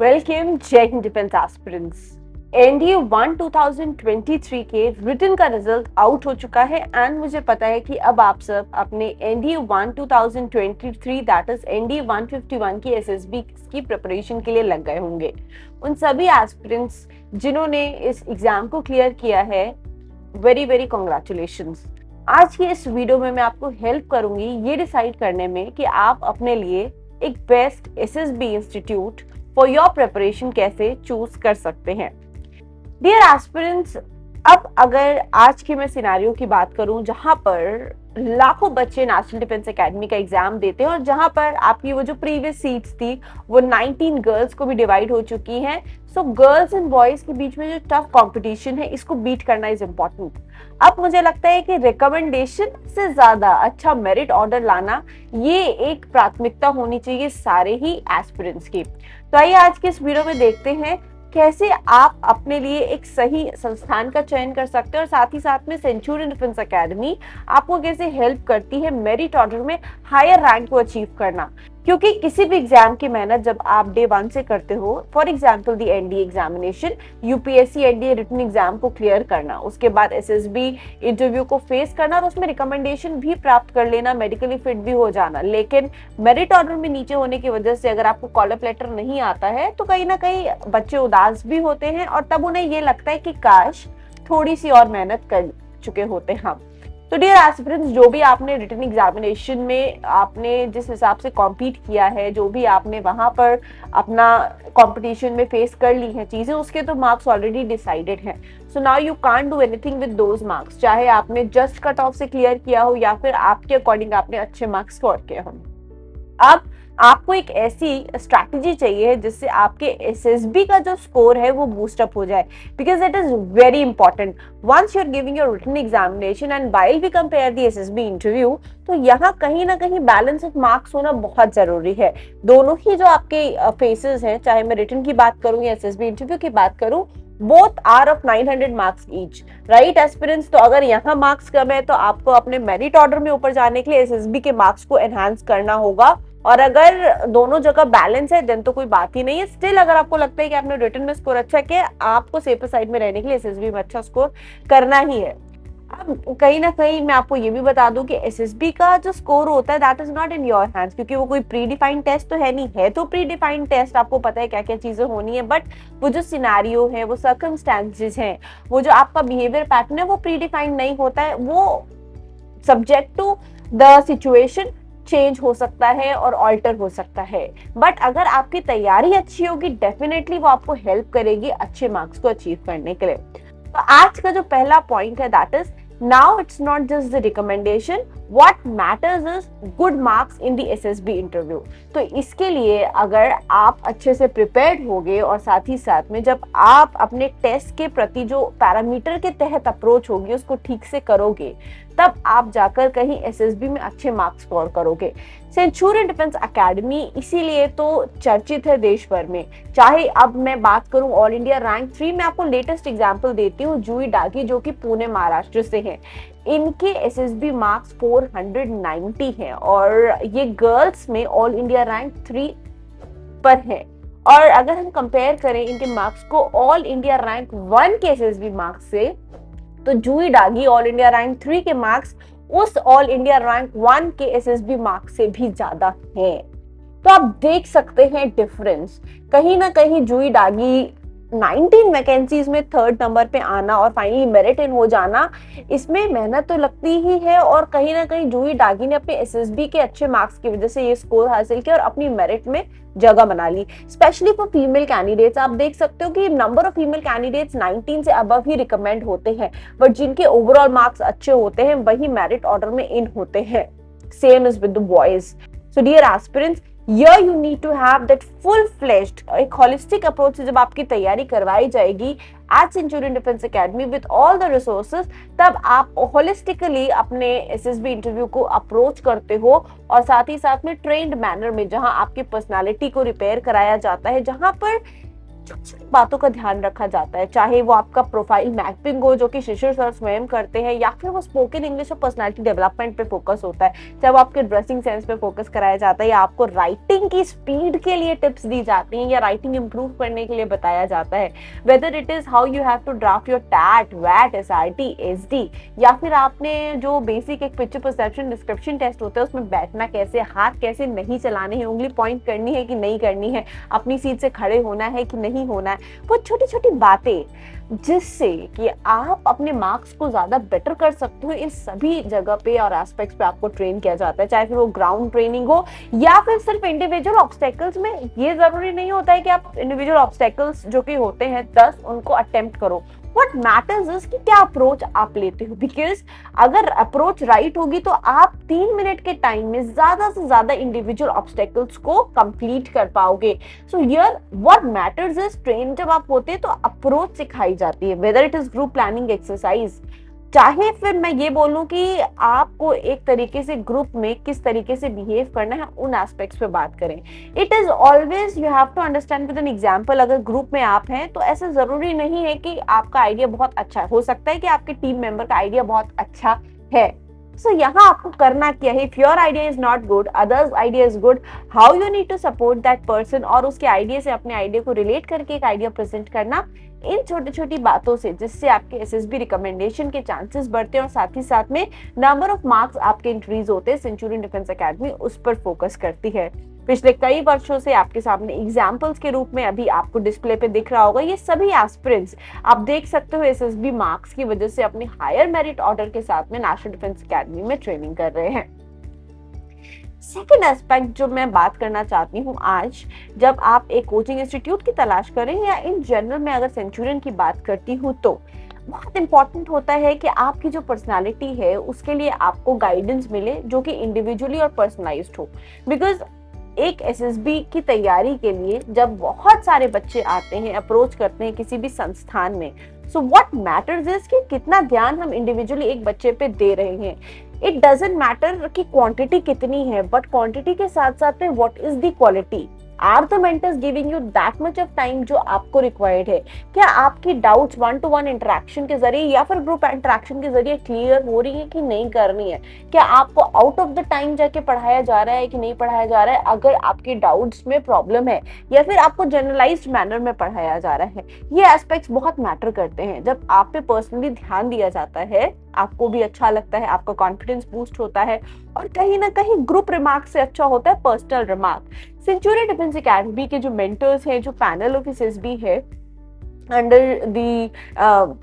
Welcome जय Hind defence aspirants. NDA 1 2023 के written का रिजल्ट आउट हो चुका है एंड मुझे पता है कि अब आप सब अपने एनडीए 1 2023 दैट इज एनडीए 151 की एसएसबी की प्रिपरेशन के लिए लग गए होंगे। उन सभी एस्पिरेंट्स जिन्होंने इस एग्जाम को क्लियर किया है, वेरी वेरी कॉन्ग्रेचुलेशंस। आज की इस वीडियो में मैं आपको हेल्प करूंगी ये डिसाइड करने में कि आप अपने लिए एक best SSB institute for your preparation कैसे चूज कर सकते हैं। डियर एस्पिरेंट्स, अब अगर आज की मैं सिनेरियो की बात करूं जहां पर लाखों बच्चे नेशनल डिफेंस एकेडमी का एग्जाम देते हैं और जहां पर आपकी वो जो प्रीवियस सीट्स थी वो 19 गर्ल्स को भी डिवाइड हो चुकी हैं। सो गर्ल्स एंड बॉयज के बीच में जो टफ कंपटीशन है इसको बीट करना इज इम्पोर्टेंट। अब मुझे लगता है कि रिकमेंडेशन से ज्यादा अच्छा मेरिट ऑर्डर लाना ये एक प्राथमिकता होनी चाहिए सारे ही एस्पिरेंट्स की। तो आइए आज के इस वीडियो में देखते हैं कैसे आप अपने लिए एक सही संस्थान का चयन कर सकते हैं और साथ ही साथ में सेंचुरियन डिफेंस एकेडमी आपको कैसे हेल्प करती है मेरिट ऑर्डर में हायर रैंक को अचीव करना। क्योंकि किसी भी एग्जाम की मेहनत जब आप डे 1 से करते हो, for example the NDA examination, UPSC NDA written exam को क्लियर करना, उसके बाद एसएसबी इंटरव्यू को फेस करना और उसमें रिकमेंडेशन भी प्राप्त कर लेना, मेडिकली फिट भी हो जाना, लेकिन मेरिट ऑर्डर में नीचे होने की वजह से अगर आपको कॉल अप लेटर नहीं आता है तो कहीं ना कहीं बच्चे उदास भी होते हैं और तब उन्हें ये लगता है कि काश थोड़ी सी और मेहनत कर चुके होते हम। तो डियर एस्पिरेंट्स, जो भी आपने रिटन एग्जामिनेशन में आपने जिस हिसाब से कॉम्पीट किया है, जो भी आपने वहां पर अपना कंपटीशन में फेस कर ली है चीजें, उसके तो मार्क्स ऑलरेडी डिसाइडेड हैं। So now you can't do anything with those marks, चाहे आपने जस्ट कट ऑफ से क्लियर किया हो या फिर आपके अकॉर्डिंग आपने अच्छे मार्क्स स्कोर किए हो। अब आपको एक ऐसी स्ट्रैटेजी चाहिए जिससे आपके एसएसबी का जो स्कोर है वो बूस्ट अप हो जाए, because it is very important once you are giving your written examination and while we compare the SSB interview. तो यहाँ कहीं ना कहीं बैलेंस ऑफ मार्क्स होना बहुत जरूरी है। दोनों ही जो आपके फेसेस हैं, चाहे मैं रिटन की बात करूं या एसएसबी इंटरव्यू की बात करूं, both are of 900 marks each, right aspirants. तो अगर यहाँ मार्क्स कम है तो आपको अपने मेरिट ऑर्डर में ऊपर जाने के लिए एसएसबी के मार्क्स को एनहांस करना होगा, और अगर दोनों जगह बैलेंस है देन तो कोई बात ही नहीं है। स्टिल अगर आपको लगता है कि आपने रिटन में स्कोर अच्छा किया, आपको सेफर साइड में रहने के लिए एसएसबी में अच्छा स्कोर करना ही है। अब कहीं ना कहीं मैं आपको ये भी बता दूं कि एसएसबी का जो स्कोर होता है that is not in your hands, क्योंकि वो कोई प्री डिफाइंड टेस्ट तो है नहीं, है तो प्री डिफाइंड टेस्ट, आपको पता है क्या क्या चीजें होनी है, बट वो जो सिनेरियो है, वो सर्कमस्टेंसेस हैं, वो जो आपका बिहेवियर पैटर्न है वो प्री डिफाइंड नहीं होता है, वो subject to the situation change हो सकता है और ऑल्टर हो सकता है। बट अगर आपकी तैयारी अच्छी होगी डेफिनेटली वो आपको हेल्प करेगी अच्छे मार्क्स को अचीव करने के लिए। तो आज का जो पहला पॉइंट है that is now it's not just the recommendation, what matters is good marks in the SSB interview. तो इसके लिए अगर आप अच्छे से प्रिपेयर्ड होगे और साथ ही साथ में जब आप अपने टेस्ट के प्रति जो पैरामीटर के तहत अप्रोच होगी उसको ठीक से करोगे, तब आप जाकर कहीं एसएसबी में अच्छे मार्क्स स्कोर करोगे। सेंचुरियन डिफेंस एकेडमी इसीलिए तो चर्चित है देश भर में। चाहे अब मैं बात करूं ऑल इंडिया रैंक 3 में, आपको लेटेस्ट एग्जांपल देती हूं, जूही डागी जो कि पुणे महाराष्ट्र से हैं, इनके एसएसबी मार्क्स 490 हैं और ये गर्ल्स में ऑल इंडिया रैंक 3 पर है। और अगर हम कंपेयर करें इनके मार्क्स को ऑल इंडिया रैंक 1 के एसएसबी मार्क्स से, तो जूही डागी ऑल इंडिया रैंक 3 के मार्क्स उस ऑल इंडिया रैंक 1 के एसएसबी मार्क्स से भी ज्यादा हैं। तो आप देख सकते हैं डिफरेंस। कहीं ना कहीं जूही डागी 19 वैकेंसीज में 3rd नंबर पे आना और फाइनली मेरिट इन हो जाना, इसमें मेहनत तो लगती ही है और कहीं ना कहीं जूही डागी ने अपने एसएसबी के अच्छे मार्क्स की वजह से ये स्कोर हासिल किया और अपनी मेरिट में जगह बना ली। स्पेशली फॉर फीमेल कैंडिडेट्स आप देख सकते हो कि नंबर ऑफ फीमेल कैंडिडेट्स 19 से अबव ही रिकमेंड होते हैं, बट जिनके ओवरऑल मार्क्स अच्छे होते हैं वही मेरिट ऑर्डर में इन होते हैं। Same is with the boys. So dear aspirants, here you need to have that full-fledged एक holistic approach से जब आपकी तैयारी करवाई जाएगी at Centurion Defense Academy with all the resources, तब आप holistically अपने SSB इंटरव्यू को अप्रोच करते हो और साथ ही साथ में ट्रेंड मैनर में, जहां आपकी पर्सनालिटी को रिपेयर कराया जाता है, जहां पर छोटी बातों का ध्यान रखा जाता है, चाहे वो आपका प्रोफाइल मैपिंग हो जो कि शिशिर सर स्वयं करते हैं, या फिर वो स्पोकन इंग्लिश और पर्सनालिटी डेवलपमेंट पे फोकस होता है, जब आपके ड्रेसिंग सेंस पे फोकस कराया जाता है, या आपको राइटिंग की स्पीड के लिए टिप्स दी जाती हैं, या राइटिंग इंप्रूव करने के लिए बताया जाता है, whether it is how you have to draft your TAT वैट SRT SD, या फिर आपने जो बेसिक एक पिक्चर परसेप्शन डिस्क्रिप्शन टेस्ट होता है उसमें बैठना कैसे, हाथ कैसे नहीं चलाने हैं, उंगली पॉइंट करनी है कि नहीं करनी है, अपनी सीट से खड़े होना है कि नहीं होना है, वो छोटी छोटी बातें जिससे कि आप अपने मार्क्स को ज्यादा बेटर कर सकते हो, इन सभी जगह पे और एस्पेक्ट्स पे आपको ट्रेन किया जाता है, चाहे फिर वो ग्राउंड ट्रेनिंग हो या फिर सिर्फ इंडिविजुअल ऑब्स्टेकल्स में। ये जरूरी नहीं होता है कि आप इंडिविजुअल ऑब्स्टेकल्स जो कि होते हैं 10 उनको अटेम्प्ट करो। What matters is कि क्या अप्रोच आप लेते हो, बिकॉज अगर अप्रोच राइट होगी तो आप 3 मिनट के टाइम में ज्यादा से ज्यादा इंडिविजुअल ऑब्स्टेकल्स को कंप्लीट कर पाओगे। So here what matters is train जब आप होते हैं तो अप्रोच सिखाई जाती है, whether it is group planning exercise, चाहे फिर मैं ये बोलूं कि आपको एक तरीके से ग्रुप में किस तरीके से बिहेव करना है, उन एस्पेक्ट्स पे बात करें। It is always you have to understand with an example. अगर ग्रुप में आप हैं तो ऐसा जरूरी नहीं है कि आपका आइडिया बहुत अच्छा है, हो सकता है कि आपके टीम मेंबर का आइडिया बहुत अच्छा है। सो यहाँ आपको करना क्या है, if your idea is not good, others idea is good, how you need to support that person, और उसके आइडिया से अपने आइडिया को रिलेट करके एक आइडिया प्रेजेंट करना, इन छोटी छोटी बातों से जिससे आपके SSB रिकमेंडेशन के चांसेस बढ़ते हैं और साथ ही साथ में नंबर ऑफ मार्क्स आपके इंक्रीज होते हैं, सेंचुरियन डिफेंस एकेडमी उस पर फोकस करती है। पिछले कई वर्षों से आपके सामने एग्जाम्पल्स के रूप में अभी आपको डिस्प्ले पे दिख रहा होगा, ये सभी एस्पिरेंट्स आप देख सकते हो SSB मार्क्स की वजह से अपने हायर मेरिट ऑर्डर के साथ में नेशनल डिफेंस एकेडमी में ट्रेनिंग कर रहे हैं। सेकेंड एस्पेक्ट जो मैं बात करना चाहती हूँ आज, जब आप एक कोचिंग इंस्टीट्यूट की तलाश करें या इन जनरल में अगर सेंचुरियन की बात करती हूँ, तो बहुत इंपॉर्टेंट होता है कि आपकी जो पर्सनालिटी है उसके लिए आपको गाइडेंस मिले जो कि इंडिविजुअली और पर्सनलाइज्ड हो। बिकॉज एक SSB की तैयारी के लिए जब बहुत सारे बच्चे आते हैं, अप्रोच करते हैं किसी भी संस्थान में, सो व्हाट मैटर्स इज कि कितना ध्यान हम इंडिविजुअली एक बच्चे पे दे रहे हैं। इट डजंट मैटर कि क्वांटिटी कितनी है, बट क्वांटिटी के साथ साथ में what is the quality. Are the mentors giving you that much of time जो आपको रिक्वायर्ड है? क्या आपकी डाउट्स 1-to-1 इंटरेक्शन के जरिए या फिर ग्रुप इंटरेक्शन के जरिए क्लियर हो रही है कि नहीं करनी है? क्या आपको आउट ऑफ द टाइम जाके पढ़ाया जा रहा है कि नहीं पढ़ाया जा रहा है, अगर आपके डाउट्स में प्रॉब्लम है, या फिर आपको जनरलाइज्ड मैनर में पढ़ाया जा रहा है? ये एस्पेक्ट्स बहुत मैटर करते हैं। जब आप पे पर्सनली ध्यान दिया जाता है, आपको भी अच्छा लगता है, आपका कॉन्फिडेंस बूस्ट होता है, और कहीं ना कहीं ग्रुप रिमार्क से अच्छा होता है personal remark. Centurion defence academy के जो मेंटर्स हैं, जो पैनल ऑफ SSB है under the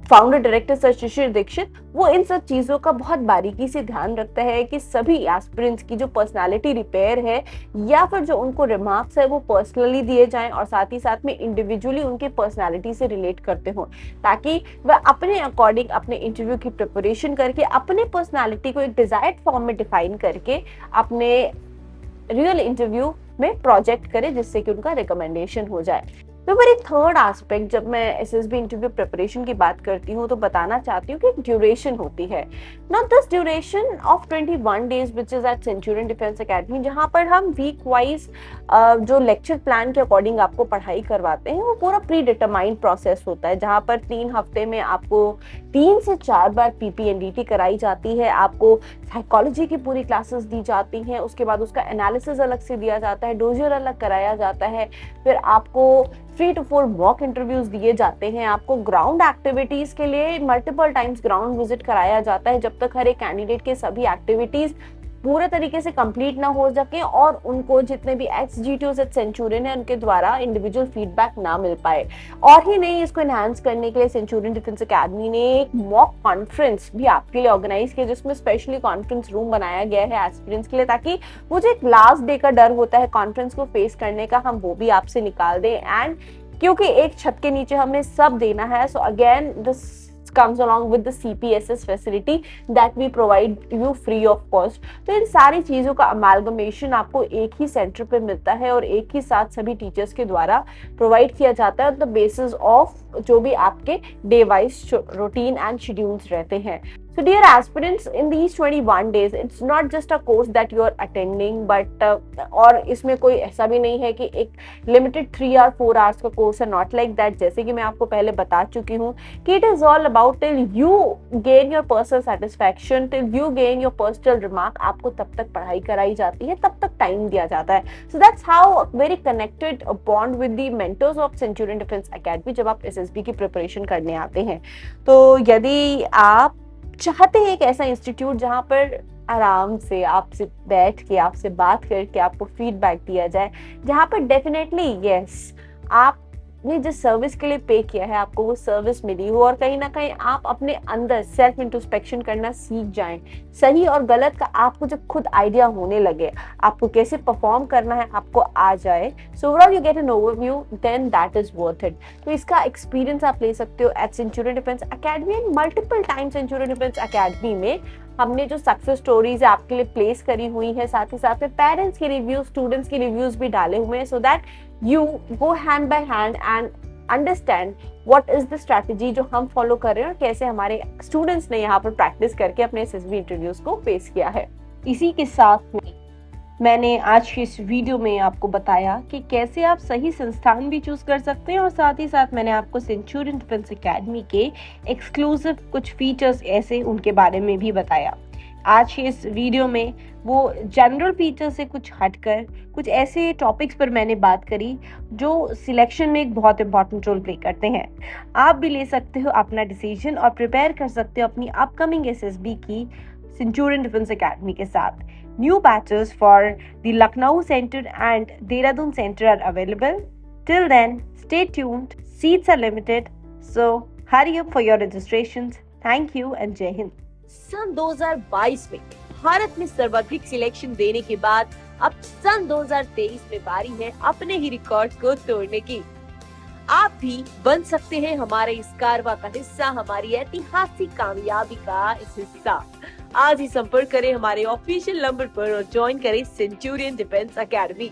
founder director sir Shishir Dixit, वो इन सब चीजों का बहुत बारीकी से ध्यान रखता है कि सभी एस्पिरेंट्स की जो पर्सनालिटी रिपेयर है या फिर जो उनको रिमार्क्स है वो पर्सनली दिए जाएं और साथ ही साथ में इंडिविजुअली उनकी पर्सनालिटी से रिलेट करते हो, ताकि वह अपने अकॉर्डिंग अपने इंटरव्यू की प्रिपरेशन करके अपने पर्सनालिटी को एक डिजायर्ड फॉर्म में डिफाइन करके अपने रियल इंटरव्यू में प्रोजेक्ट करे, जिससे कि उनका रिकमेंडेशन हो जाए। तो मेरी थर्ड एस्पेक्ट, जब मैं SSB इंटरव्यू प्रिपरेशन की बात करती हूँ तो बताना चाहती हूँ कि एक ड्यूरेशन होती है। Not this duration of 21 days which is at Centurion defence Academy, जहाँ पर हम वीक वाइज जो लेक्चर प्लान के अकॉर्डिंग आपको पढ़ाई करवाते हैं, वो पूरा प्री डिटरमाइंड प्रोसेस होता है, जहाँ पर 3 हफ्ते में आपको 3 से 4 बार PPNDT कराई जाती है, आपको साइकोलॉजी की पूरी क्लासेस दी जाती हैं, उसके बाद उसका एनालिसिस अलग से दिया जाता है, डोजियर अलग कराया जाता है, फिर आपको 3 to 4 मॉक इंटरव्यूज दिए जाते हैं, आपको ग्राउंड एक्टिविटीज के लिए मल्टीपल टाइम्स ग्राउंड विजिट कराया जाता है, जब तक हर एक कैंडिडेट के सभी एक्टिविटीज पूरे तरीके से कंप्लीट ना हो सके और उनको जितने भी एक्स-GTOs एट सेंचुरियन है उनके द्वारा इंडिविजुअल फीडबैक ना मिल पाए। और ही नहीं, इसको एनहांस करने के लिए सेंचुरियन डिफेंस एकेडमी ने एक मॉक कॉन्फ्रेंस भी आपके लिए ऑर्गेनाइज किया, जिसमें स्पेशली कॉन्फ्रेंस रूम बनाया गया है एस्पिरेंट्स के लिए, ताकि मुझे एक लास्ट डे का डर होता है कॉन्फ्रेंस को फेस करने का, हम वो भी आपसे निकाल दें। एंड क्योंकि एक छत के नीचे हमने सब देना है, so again this comes along with the CPSS facility that we provide you free of cost। तो इन सारी चीजों का अमालगमेशन आपको एक ही सेंटर पे मिलता है और एक ही साथ सभी टीचर्स के द्वारा प्रोवाइड किया जाता है ऑन द बेसिस ऑफ जो भी आपके day wise routine and schedules रहते हैं। So dear aspirants, in these 21 days, it's not just a course that you are attending, but और इसमें कोई ऐसा भी नहीं है कि एक limited 3 or 4 hours का कोर्स है, not like that. जैसे कि मैं आपको पहले बता चुकी हूँ कि it is all about till you gain your personal satisfaction, till you gain your personal remark, आपको तब तक पढ़ाई कराई जाती है, तब तक टाइम दिया जाता है. So that's how a very connected bond with the mentors of Centurion Defense Academy जब आप SSB की प्रिपरेशन करने आते हैं. तो यदि आप चाहते हैं एक ऐसा इंस्टीट्यूट जहां पर आराम से आपसे बैठ के आपसे बात करके आपको फीडबैक दिया जाए, जहां पर डेफिनेटली यस आपने जिस सर्विस के लिए पे किया है आपको वो सर्विस मिली हो, और कहीं ना कहीं आप अपने अंदर सेल्फ इंट्रोस्पेक्शन करना सीख जाएं, सही और गलत का आपको जब खुद आइडिया होने लगे, आपको कैसे परफॉर्म करना है आपको आ जाए, so overall you get an overview, then that is worth it. तो इसका एक्सपीरियंस आप ले सकते हो at Centurion defence Academy. And multiple time Centurion defence Academy में हमने जो सक्सेस स्टोरीज है आपके लिए प्लेस करी हुई है, साथ ही साथ में पेरेंट्स के रिव्यूज, स्टूडेंट्स के रिव्यूज भी डाले हुए हैं, so that you go hand by hand and understand what is the strategy जो हम फॉलो कर रहे हैं और कैसे हमारे स्टूडेंट्स ने यहाँ पर प्रैक्टिस करके अपने एसएसबी इंटरव्यूज को फेस किया है. इसी के साथ में मैंने आज की इस वीडियो में आपको बताया कि कैसे आप सही संस्थान भी चूज कर सकते हैं, और साथ ही साथ मैंने आपको सेंचुरियन डिफेंस एकेडमी के एक्सक्लूसिव कुछ फीचर्स ऐसे उनके बारे में भी बताया. आज की इस वीडियो में वो जनरल फीचर से कुछ हटकर कुछ ऐसे टॉपिक्स पर मैंने बात करी जो सिलेक्शन में एक बहुत इंपॉर्टेंट रोल प्ले करते हैं. आप भी ले सकते हो अपना डिसीजन और प्रिपेयर कर सकते हो अपनी अपकमिंग एसएसबी की सेंचुरियन डिफेंस एकेडमी के साथ. New batches for the Lucknow Center and Dehradun Center are available. Till then, stay tuned. Seats are limited, so hurry up for your registrations. Thank you and Jai Hind. सन 2022 में भारत में सर्वाधिक selection देने के बाद अब सन 2023 में बारी है अपने ही रिकॉर्ड को तोड़ने की. आप भी बन सकते हैं हमारे इस कारवां का हिस्सा, हमारी ऐतिहासिक कामयाबी का इस हिस्सा. आज ही संपर्क करें हमारे ऑफिशियल नंबर पर और ज्वाइन करें सेंचुरियन डिफेंस एकेडमी.